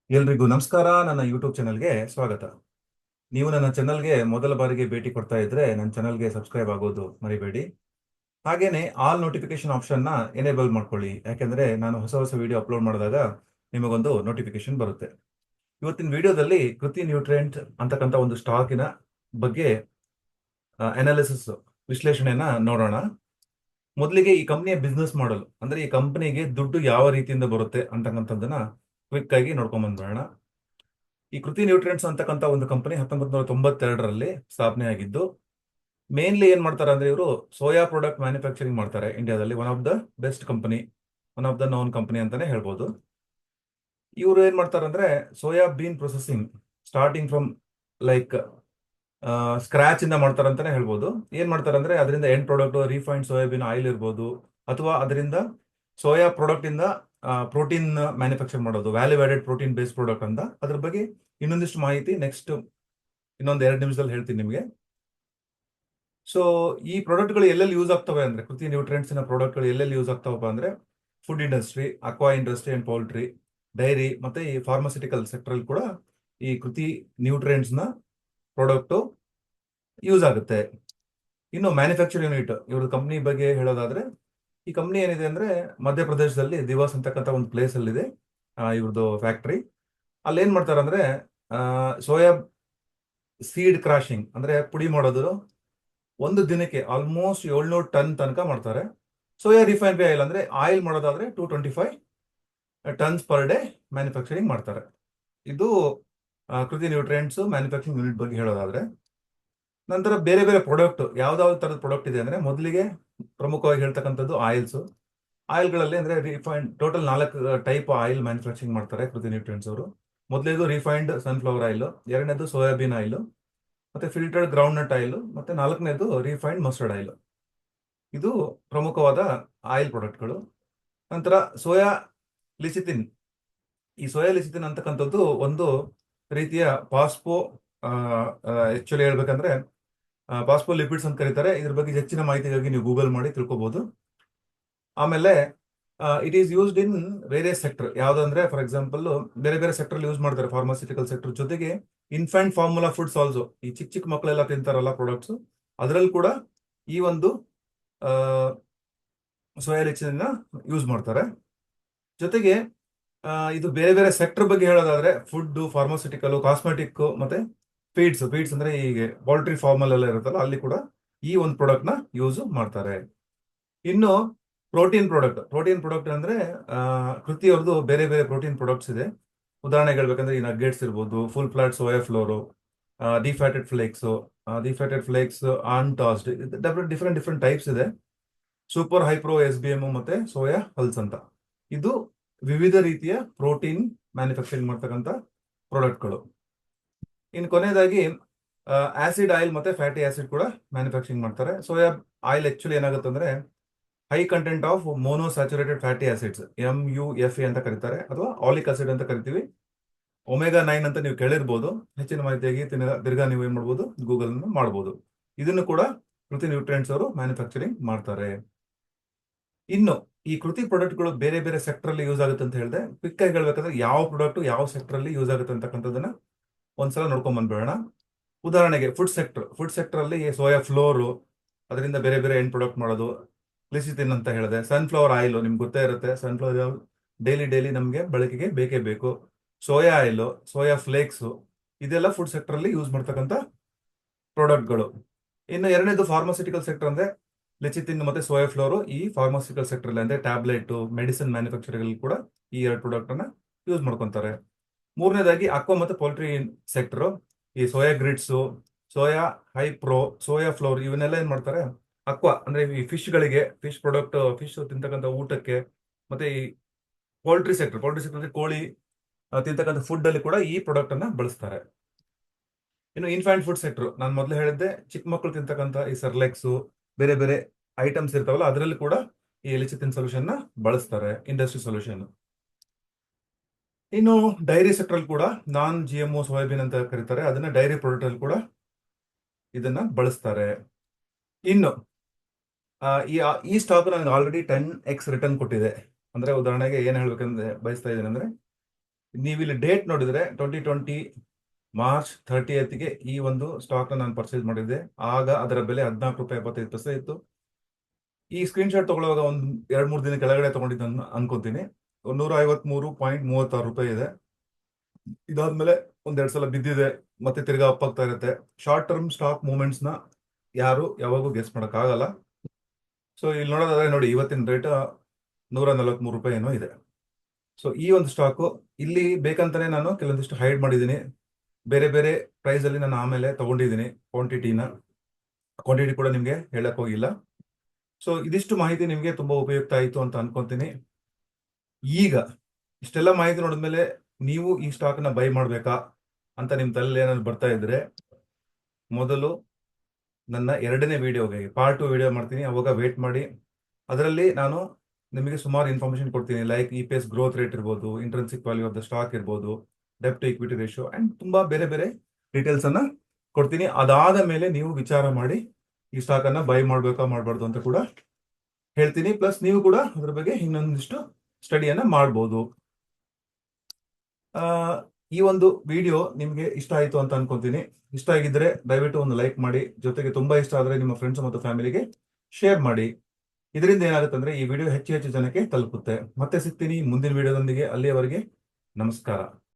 ಎಲ್ರಿಗೂ ನಮಸ್ಕಾರ. ನನ್ನ ಯೂಟ್ಯೂಬ್ ಚಾನಲ್ಗೆ ಸ್ವಾಗತ. ನೀವು ನನ್ನ ಚಾನಲ್ಗೆ ಮೊದಲ ಬಾರಿಗೆ ಭೇಟಿ ಕೊಡ್ತಾ ಇದ್ರೆ ನನ್ನ ಚಾನಲ್ಗೆ ಸಬ್ಸ್ಕ್ರೈಬ್ ಆಗೋದು ಮರಿಬೇಡಿ. ಹಾಗೇನೆ ಆಲ್ ನೋಟಿಫಿಕೇಶನ್ ಆಪ್ಷನ್ನ ಎನೇಬಲ್ ಮಾಡ್ಕೊಳ್ಳಿ, ಯಾಕೆಂದ್ರೆ ನಾನು ಹೊಸ ಹೊಸ ವಿಡಿಯೋ ಅಪ್ಲೋಡ್ ಮಾಡಿದಾಗ ನಿಮಗೊಂದು ನೋಟಿಫಿಕೇಶನ್ ಬರುತ್ತೆ. ಇವತ್ತಿನ ವಿಡಿಯೋದಲ್ಲಿ ಕೃತಿ ನ್ಯೂಟ್ರಿಯೆಂಟ್ ಅಂತಕ್ಕಂಥ ಒಂದು ಸ್ಟಾಕಿನ ಬಗ್ಗೆ ಅನಾಲಿಸಿಸ್ ವಿಶ್ಲೇಷಣೆಯನ್ನ ನೋಡೋಣ. ಮೊದಲಿಗೆ ಈ ಕಂಪನಿಯ ಬಿಸ್ನೆಸ್ ಮಾಡೆಲ್, ಅಂದ್ರೆ ಈ ಕಂಪನಿಗೆ ದುಡ್ಡು ಯಾವ ರೀತಿಯಿಂದ ಬರುತ್ತೆ ಅಂತಕ್ಕಂಥದ್ದನ್ನ ಕ್ವಿಕ್ ಆಗಿ ನೋಡ್ಕೊಂಡ್ ಬಂದ್ಬಿಡೋಣ. ಈ ಕೃತಿ ನ್ಯೂಟ್ರಿಯೆಂಟ್ಸ್ ಅಂತಕ್ಕಂಥ ಒಂದು ಕಂಪನಿ 1992ರಲ್ಲಿ ಸ್ಥಾಪನೆ ಆಗಿದ್ದು, ಮೇನ್ಲಿ ಏನ್ ಮಾಡ್ತಾರೆ ಅಂದ್ರೆ ಇವರು ಸೋಯಾ ಪ್ರಾಡಕ್ಟ್ ಮ್ಯಾನುಫ್ಯಾಕ್ಚರಿಂಗ್ ಮಾಡ್ತಾರೆ ಇಂಡಿಯಾದಲ್ಲಿ. One of the best company, one of the known company ಅಂತಾನೆ ಹೇಳ್ಬೋದು. ಇವರು ಏನ್ ಮಾಡ್ತಾರೆ ಅಂದ್ರೆ soya bean processing starting from like scratch ಇಂದ ಮಾಡ್ತಾರೆ ಅಂತಾನೆ ಹೇಳ್ಬೋದು. ಏನ್ ಮಾಡ್ತಾರೆ ಅಂದ್ರೆ ಅದರಿಂದ end product refined soybean oil ಇರ್ಬೋದು, ಅಥವಾ ಅದರಿಂದ ಸೋಯಾ ಪ್ರಾಡಕ್ಟ್ ಇಂದ ಪ್ರೋಟೀನ್ ಮ್ಯಾನುಫ್ಯಾಕ್ಚರ್ ಮಾಡೋದು, value added protein based product ಅಂತ. ಅದ್ರ ಬಗ್ಗೆ ಇನ್ನೊಂದಿಷ್ಟು ಮಾಹಿತಿ ನೆಕ್ಸ್ಟ್ ಇನ್ನೊಂದು 2 ನಿಮಿಷದಲ್ಲಿ ಹೇಳ್ತೀನಿ ನಿಮಗೆ. ಸೊ ಈ ಪ್ರಾಡಕ್ಟ್ಗಳು ಎಲ್ಲೆಲ್ಲಿ ಯೂಸ್ ಆಗ್ತವೆ ಅಂದ್ರೆ, ಕೃತಿ ನ್ಯೂಟ್ರಿಯೆಂಟ್ಸ್ ಪ್ರಾಡಕ್ಟ್ಗಳು ಎಲ್ಲೆಲ್ಲಿ ಯೂಸ್ ಆಗ್ತಾವಪ್ಪ ಅಂದ್ರೆ food industry, aqua industry and poultry, dairy ಮತ್ತೆ ಈ ಫಾರ್ಮಾಸ್ಯೂಟಿಕಲ್ ಸೆಕ್ಟರ್ ಅಲ್ಲಿ ಕೂಡ ಈ ಕೃತಿ ನ್ಯೂಟ್ರಿಯೆಂಟ್ಸ್ ನ ಪ್ರಾಡಕ್ಟ್ ಯೂಸ್ ಆಗುತ್ತೆ. ಇನ್ನು ಮ್ಯಾನುಫ್ಯಾಕ್ಚರಿಂಗ್ ಯೂನಿಟ್ ಇವ್ರ ಕಂಪ್ನಿ ಬಗ್ಗೆ ಹೇಳೋದಾದ್ರೆ, ಈ ಕಂಪ್ನಿ ಏನಿದೆ ಅಂದ್ರೆ ಮಧ್ಯಪ್ರದೇಶದಲ್ಲಿ ದಿವಾಸ್ ಅಂತಕ್ಕಂಥ ಒಂದು ಪ್ಲೇಸ್ ಅಲ್ಲಿ ಇದೆ ಇವ್ರದ್ದು ಫ್ಯಾಕ್ಟ್ರಿ. ಅಲ್ಲಿ ಏನ್ ಮಾಡ್ತಾರೆ ಅಂದ್ರೆ ಸೋಯಾ ಸೀಡ್ ಕ್ರಾಶಿಂಗ್ ಅಂದ್ರೆ ಪುಡಿ ಮಾಡೋದು ಒಂದು ದಿನಕ್ಕೆ ಆಲ್ಮೋಸ್ಟ್ 700 ಟನ್ ತನಕ ಮಾಡ್ತಾರೆ. ಸೋಯಾ ರಿಫೈನರಿ ಆಯಿಲ್ ಅಂದ್ರೆ ಆಯಿಲ್ ಮಾಡೋದಾದ್ರೆ 225 ಟನ್ಸ್ ಪರ್ ಡೇ ಮ್ಯಾನುಫ್ಯಾಕ್ಚರಿಂಗ್ ಮಾಡ್ತಾರೆ. ಇದು ಕೃತಿ ನ್ಯೂಟ್ರಿಯೆಂಟ್ಸ್ ಮ್ಯಾನುಫ್ಯಾಕ್ಚರಿಂಗ್ ಯೂನಿಟ್ ಬಗ್ಗೆ ಹೇಳೋದಾದ್ರೆ. ನಂತರ ಬೇರೆ ಬೇರೆ ಪ್ರಾಡಕ್ಟ್ ಯಾವ್ದಾವ್ದು ತರದ ಪ್ರಾಡಕ್ಟ್ ಇದೆ ಅಂದ್ರೆ, ಮೊದಲಿಗೆ ಪ್ರಮುಖವಾಗಿ ಹೇಳ್ತಕ್ಕಂಥದ್ದು ಆಯಿಲ್ಸ್. ಆಯಿಲ್ಗಳಲ್ಲಿ ಅಂದ್ರೆ refined total 4 type oil manufacturing ಮಾಡ್ತಾರೆ ಕೃತಿ ನ್ಯೂಟ್ರಿಯೆಂಟ್ಸ್ ಅವರು. ಮೊದಲೇದು ರಿಫೈನ್ಡ್ ಸನ್ಫ್ಲವರ್ ಆಯಿಲ್, ಎರಡನೇದು ಸೋಯಾಬೀನ್ ಆಯಿಲ್, ಮತ್ತೆ ಫಿಲ್ಟರ್ಡ್ ಗ್ರೌಂಡ್ ನಟ್ ಆಯಿಲ್, ಮತ್ತೆ ನಾಲ್ಕನೇದು ರಿಫೈನ್ಡ್ ಮಸ್ಟರ್ಡ್ ಆಯಿಲ್. ಇದು ಪ್ರಮುಖವಾದ ಆಯಿಲ್ ಪ್ರಾಡಕ್ಟ್ಗಳು. ನಂತರ ಸೋಯಾ ಲಿಸಿತಿನ್. ಈ ಸೋಯಾ ಲಿಸಿತಿನ್ ಅಂತಕ್ಕಂಥದ್ದು ಒಂದು ರೀತಿಯ ಪಾಸ್ಪೋ, ಆಕ್ಚುಲಿ ಹೇಳ್ಬೇಕಂದ್ರೆ ಪಾಸ್ಪೋ ಲಿಪಿಡ್ಸ್ ಅಂತ ಕರೀತಾರೆ. ಇದ್ರ ಬಗ್ಗೆ ಹೆಚ್ಚಿನ ಮಾಹಿತಿಗಾಗಿ ನೀವು ಗೂಗಲ್ ಮಾಡಿ ತಿಳ್ಕೊಬಹುದು. ಆಮೇಲೆ it is used in various sector. ಯಾವ್ದಂದ್ರೆ ಫಾರ್ ಎಕ್ಸಾಂಪಲ್ ಬೇರೆ ಬೇರೆ ಸೆಕ್ಟರ್ ಯೂಸ್ ಮಾಡ್ತಾರೆ, ಫಾರ್ಮಾಸ್ಯೂಟಿಕಲ್ ಸೆಕ್ಟರ್ ಜೊತೆಗೆ ಇನ್ಫ್ಯಾಂಟ್ ಫಾರ್ಮುಲಾ ಫುಡ್ಸ್ ಆಲ್ಸೋ, ಈ ಚಿಕ್ಕ ಚಿಕ್ಕ ಮಕ್ಕಳೆಲ್ಲ ತಿಂತಾರಲ್ಲ ಪ್ರಾಡಕ್ಟ್ಸ್, ಅದರಲ್ಲಿ ಕೂಡ ಈ ಒಂದು ಸೋಯಾ ಲಿಚಿನ ಯೂಸ್ ಮಾಡ್ತಾರೆ. ಜೊತೆಗೆ ಇದು ಬೇರೆ ಬೇರೆ ಸೆಕ್ಟರ್ ಬಗ್ಗೆ ಹೇಳೋದಾದ್ರೆ ಫುಡ್, ಫಾರ್ಮಾಸ್ಯೂಟಿಕಲ್, ಕಾಸ್ಮೆಟಿಕ್ ಮತ್ತೆ ಫೀಡ್ಸ್. ಫೀಡ್ಸ್ ಅಂದ್ರೆ ಈಗ ಪೌಲ್ಟ್ರಿ ಫಾರ್ಮ್ ಅಲ್ಲೆಲ್ಲ ಇರುತ್ತಲ್ಲ, ಅಲ್ಲಿ ಕೂಡ ಈ ಒಂದು ಪ್ರಾಡಕ್ಟ್ ನ ಯೂಸ್ ಮಾಡ್ತಾರೆ. ಇನ್ನು ಪ್ರೋಟೀನ್ ಪ್ರಾಡಕ್ಟ್ ಅಂದ್ರೆ ಕೃತಿ ಅವ್ರದ್ದು ಬೇರೆ ಬೇರೆ ಪ್ರೋಟೀನ್ ಪ್ರಾಡಕ್ಟ್ಸ್ ಇದೆ. ಉದಾಹರಣೆಗೆ ಹೇಳ್ಬೇಕಂದ್ರೆ ಈ ನಗ್ಗೆಟ್ಸ್ ಇರ್ಬೋದು, full fat soya flour, defatted flakes, untoasted, different different types ಇದೆ. ಸೂಪರ್ ಹೈಪ್ರೋ SBM ಮತ್ತೆ ಸೋಯಾ ಹಲ್ಸ್ ಅಂತ. ಇದು ವಿವಿಧ ರೀತಿಯ ಪ್ರೋಟೀನ್ ಮ್ಯಾನುಫ್ಯಾಕ್ಚರಿಂಗ್ ಮಾಡ್ತಕ್ಕಂಥ ಪ್ರಾಡಕ್ಟ್ಗಳು. ಇನ್ನು ಕೊನೆಯದಾಗಿ ಆಸಿಡ್ ಆಯಿಲ್ ಮತ್ತೆ ಫ್ಯಾಟಿ ಆಸಿಡ್ ಕೂಡ ಮ್ಯಾನುಫ್ಯಾಕ್ಚರಿಂಗ್ ಮಾಡ್ತಾರೆ. ಸೋಯಾ ಆಯಿಲ್ ಆಕ್ಚುಲಿ ಏನಾಗುತ್ತೆ ಅಂದ್ರೆ high content of monosaturated fatty acids, MUFA ಅಂತ ಕರೀತಾರೆ, ಅಥವಾ ಆಲಿಕ್ ಆಸಿಡ್ ಅಂತ ಕರಿತೀವಿ. ಒಮೆಗಾ 9 ಅಂತ ನೀವು ಕೇಳಿರ್ಬೋದು. ಹೆಚ್ಚಿನ ಮಾಹಿತಿಯಾಗಿ ತಿರ್ಗಾ ನೀವು ಏನ್ ಮಾಡ್ಬೋದು, ಗೂಗಲ್ ಮಾಡ್ಬೋದು. ಇದನ್ನು ಕೂಡ ಕೃತಿ ನ್ಯೂಟ್ರಿಯೆಂಟ್ಸ್ ಅವರು ಮ್ಯಾನುಫ್ಯಾಕ್ಚರಿಂಗ್ ಮಾಡ್ತಾರೆ. ಇನ್ನು ಈ ಕೃತಿ ಪ್ರಾಡಕ್ಟ್ಗಳು ಬೇರೆ ಬೇರೆ ಸೆಕ್ಟರ್ ಅಲ್ಲಿ ಯೂಸ್ ಆಗುತ್ತೆ ಅಂತ ಹೇಳಿದೆ. ಕ್ವಿಕ್ ಆಗಿ ಹೇಳ್ಬೇಕಂದ್ರೆ ಯಾವ ಪ್ರಾಡಕ್ಟ್ ಯಾವ ಸೆಕ್ಟರ್ ಅಲ್ಲಿ ಯೂಸ್ ಆಗುತ್ತೆ ಅಂತಕ್ಕಂಥದ್ದನ್ನ ಒಂದ್ಸಲ ನೋಡ್ಕೊಂಡ್ ಬಂದ್ಬೇಡ. ಉದಾಹರಣೆಗೆ ಫುಡ್ ಸೆಕ್ಟರ್ ಅಲ್ಲಿ ಸೋಯಾ ಫ್ಲೋರ್, ಅದರಿಂದ ಬೇರೆ ಬೇರೆ ಎಂಡ್ ಪ್ರಾಡಕ್ಟ್ ಮಾಡೋದು. ಲಿಸಿತಿನ್ ಅಂತ ಹೇಳಿದೆ. ಸನ್ಫ್ಲವರ್ ಆಯಿಲ್ ನಿಮ್ಗೆ ಗೊತ್ತೇ ಇರುತ್ತೆ, ಸನ್ಫ್ಲವರ್ ಆಯಿಲ್ ಡೈಲಿ ನಮಗೆ ಬಳಕೆಗೆ ಬೇಕೇ ಬೇಕು. ಸೋಯಾ ಆಯಿಲ್, ಸೋಯಾ ಫ್ಲೇಕ್ಸ್, ಇದೆಲ್ಲ ಫುಡ್ ಸೆಕ್ಟರ್ ಅಲ್ಲಿ ಯೂಸ್ ಮಾಡ್ತಕ್ಕಂಥ ಪ್ರಾಡಕ್ಟ್ಗಳು. ಇನ್ನು ಎರಡನೇದು ಫಾರ್ಮಾಸ್ಯೂಟಿಕಲ್ ಸೆಕ್ಟರ್ ಅಂದ್ರೆ ಲೆಚಿತಿನ್ ಮತ್ತೆ ಸೋಯಾ ಫ್ಲೋರ್. ಈ ಫಾರ್ಮಾಸ್ಯೂಟಿಕಲ್ ಸೆಕ್ಟರ್ ಅಲ್ಲಿ ಅಂದ್ರೆ ಟ್ಯಾಬ್ಲೆಟ್, ಮೆಡಿಸಿನ್ ಮ್ಯಾನುಫ್ಯಾಕ್ಚರಿಂಗ್ ಕೂಡ ಈ 2 ಪ್ರಾಡಕ್ಟ್ ಅನ್ನ ಯೂಸ್ ಮಾಡ್ಕೊಂತಾರೆ. ಮೂರನೇದಾಗಿ ಅಕ್ವಾ ಮತ್ತೆ ಪೌಲ್ಟ್ರಿ ಸೆಕ್ಟರ್. ಈ soya grits, soya hipro, soya flour, ಇವನ್ನೆಲ್ಲ ಏನ್ ಮಾಡ್ತಾರೆ, ಅಕ್ವಾ ಅಂದ್ರೆ ಈ ಫಿಶ್ ಪ್ರಾಡಕ್ಟ್, ಫಿಶ್ ತಿಂತಕ್ಕಂಥ ಊಟಕ್ಕೆ, ಮತ್ತೆ ಈ ಪೌಲ್ಟ್ರಿ ಸೆಕ್ಟರ್ ಅಂದ್ರೆ ಕೋಳಿ ತಿಂತಕ್ಕಂಥ ಫುಡ್ ಅಲ್ಲಿ ಕೂಡ ಈ ಪ್ರಾಡಕ್ಟ್ ಅನ್ನ ಬಳಸ್ತಾರೆ. ಇನ್ನು ಇನ್ಫ್ಯಾಂಟ್ ಫುಡ್ ಸೆಕ್ಟರ್, ನಾನು ಮೊದಲು ಹೇಳಿದ್ದೆ, ಚಿಕ್ಕ ಮಕ್ಕಳು ತಿಂತಕ್ಕಂಥ ಈ ಸರ್ಲೆಕ್ಸ್, ಬೇರೆ ಬೇರೆ ಐಟಮ್ಸ್ ಇರ್ತಾವಲ್ಲ, ಅದರಲ್ಲಿ ಕೂಡ ಈ ಎಲಿಚಿತಿನ್ ಸೊಲ್ಯೂಷನ್ ನ ಬಳಸ್ತಾರೆ, ಇಂಡಸ್ಟ್ರಿ ಸೊಲ್ಯೂಷನ್. ಇನ್ನು ಡೈರಿ ಸೆಕ್ಟರ್ ಅಲ್ಲಿ ಕೂಡ non-GMO ಸೋಯಾಬೀನ್ ಅಂತ ಕರೀತಾರೆ, ಅದನ್ನ ಡೈರಿ ಪ್ರಾಡಕ್ಟ್ ಅಲ್ಲಿ ಕೂಡ ಇದನ್ನ ಬಳಸ್ತಾರೆ. ಇನ್ನು ಈ ಸ್ಟಾಕ್ ನನಗೆ ಆಲ್ರೆಡಿ 10x ರಿಟರ್ನ್ ಕೊಟ್ಟಿದೆ. ಅಂದ್ರೆ ಉದಾಹರಣೆಗೆ ಏನ್ ಹೇಳ್ಬೇಕಂದ್ರೆ ಬಯಸ್ತಾ ಇದ್ದೇನೆ ಅಂದ್ರೆ, ನೀವು ಇಲ್ಲಿ ಡೇಟ್ ನೋಡಿದ್ರೆ 2020 ಮಾರ್ಚ್ 30ಗೆ ಈ ಒಂದು ಸ್ಟಾಕ್ ನಾನು ಪರ್ಚೇಸ್ ಮಾಡಿದ್ದೆ. ಆಗ ಅದರ ಬೆಲೆ 14 ರೂಪಾಯಿ 75 ಪೈಸೆ ಇತ್ತು. ಈ ಸ್ಕ್ರೀನ್ ಶಾಟ್ ತಗೊಳ್ಳುವಾಗ ಒಂದು 2-3 ದಿನ ಕೆಳಗಡೆ ತಗೊಂಡಿದ್ದು ಅನ್ಕೊಂತೀನಿ. 153.36 ರೂಪಾಯಿ ಇದೆ. ಇದಾದ್ಮೇಲೆ ಒಂದೆರಡು ಸಲ ಬಿದ್ದಿದೆ, ಮತ್ತೆ ತಿರ್ಗಾ ಅಪ್ ಆಗ್ತಾ ಇರುತ್ತೆ. ಶಾರ್ಟ್ ಟರ್ಮ್ ಸ್ಟಾಕ್ ಮೂವ್ಮೆಂಟ್ಸ್ ನ ಯಾರು ಯಾವಾಗೂ ಗೆಸ್ ಮಾಡಕ್ ಆಗಲ್ಲ. ಸೊ ಇಲ್ಲಿ ನೋಡೋದಾದ್ರೆ ನೋಡಿ, ಇವತ್ತಿನ ರೇಟ್ 143 ರೂಪಾಯಿ ಏನೋ ಇದೆ. ಸೊ ಈ ಒಂದು ಸ್ಟಾಕು ಇಲ್ಲಿ ಬೇಕಂತಾನೆ ನಾನು ಕೆಲವೊಂದಿಷ್ಟು ಹೈಡ್ ಮಾಡಿದ್ದೀನಿ. ಬೇರೆ ಬೇರೆ ಪ್ರೈಸ್ ಅಲ್ಲಿ ನಾನು ಆಮೇಲೆ ತಗೊಂಡಿದ್ದೀನಿ ಕ್ವಾಂಟಿಟಿ ಕೂಡ ನಿಮ್ಗೆ ಹೇಳಕ್ ಹೋಗಿಲ್ಲ. ಸೊ ಇದಿಷ್ಟು ಮಾಹಿತಿ ನಿಮ್ಗೆ ತುಂಬಾ ಉಪಯುಕ್ತ ಆಯ್ತು ಅಂತ ಅನ್ಕೊಂತೀನಿ. ಈಗ ಇಷ್ಟೆಲ್ಲ ಮಾಹಿತಿ ನೋಡಿದ್ಮೇಲೆ ನೀವು ಈ ಸ್ಟಾಕ್ ನ ಬೈ ಮಾಡ್ಬೇಕಾ ಅಂತ ನಿಮ್ ತಲೆಯಲ್ಲಿ ಏನಾದ್ರು ಬರ್ತಾ ಇದ್ರೆ, ಮೊದಲು ನನ್ನ 2ನೇ ವಿಡಿಯೋಗೆ ಪಾರ್ಟ್ 2 ವಿಡಿಯೋ ಮಾಡ್ತೀನಿ, ಅವಾಗ ವೇಟ್ ಮಾಡಿ. ಅದರಲ್ಲಿ ನಾನು ನಿಮಗೆ ಸುಮಾರು ಇನ್ಫಾರ್ಮೇಶನ್ ಕೊಡ್ತೀನಿ. ಲೈಕ್ EPS ಗ್ರೋತ್ ರೇಟ್ ಇರ್ಬೋದು, intrinsic value of the stock ಇರ್ಬೋದು, ಡೆಪ್ಟ್ ಟು ಇಕ್ವಿಟಿ ರೇಷಿಯೋ ಅಂಡ್ ತುಂಬಾ ಬೇರೆ ಬೇರೆ ಡೀಟೇಲ್ಸ್ ಅನ್ನ ಕೊಡ್ತೀನಿ. ಅದಾದ ಮೇಲೆ ನೀವು ವಿಚಾರ ಮಾಡಿ ಈ ಸ್ಟಾಕ್ ಅನ್ನ ಬೈ ಮಾಡ್ಬೇಕಾ ಮಾಡಬಾರ್ದು ಅಂತ ಕೂಡ ಹೇಳ್ತೀನಿ. ಪ್ಲಸ್ ನೀವು ಕೂಡ ಅದ್ರ ಬಗ್ಗೆ ಇನ್ನೊಂದಿಷ್ಟು ಸ್ಟಡಿಯನ್ನ ಮಾಡ್ಬೋದು. ಈ ಒಂದು ವಿಡಿಯೋ ನಿಮ್ಗೆ ಇಷ್ಟ ಆಯ್ತು ಅಂತ ಅನ್ಕೊಂತೀನಿ. ಇಷ್ಟ ಆಗಿದ್ರೆ ದಯವಿಟ್ಟು ಒಂದು ಲೈಕ್ ಮಾಡಿ, ಜೊತೆಗೆ ತುಂಬಾ ಇಷ್ಟ ಆದ್ರೆ ನಿಮ್ಮ ಫ್ರೆಂಡ್ಸ್ ಮತ್ತು ಫ್ಯಾಮಿಲಿಗೆ ಶೇರ್ ಮಾಡಿ. ಇದರಿಂದ ಏನಾಗುತ್ತೆ ಅಂದ್ರೆ ಈ ವಿಡಿಯೋ ಹೆಚ್ಚು ಹೆಚ್ಚು ಜನಕ್ಕೆ ತಲುಪುತ್ತೆ. ಮತ್ತೆ ಸಿಗ್ತೀನಿ ಮುಂದಿನ ವಿಡಿಯೋದೊಂದಿಗೆ. ಅಲ್ಲಿಯವರೆಗೆ ನಮಸ್ಕಾರ.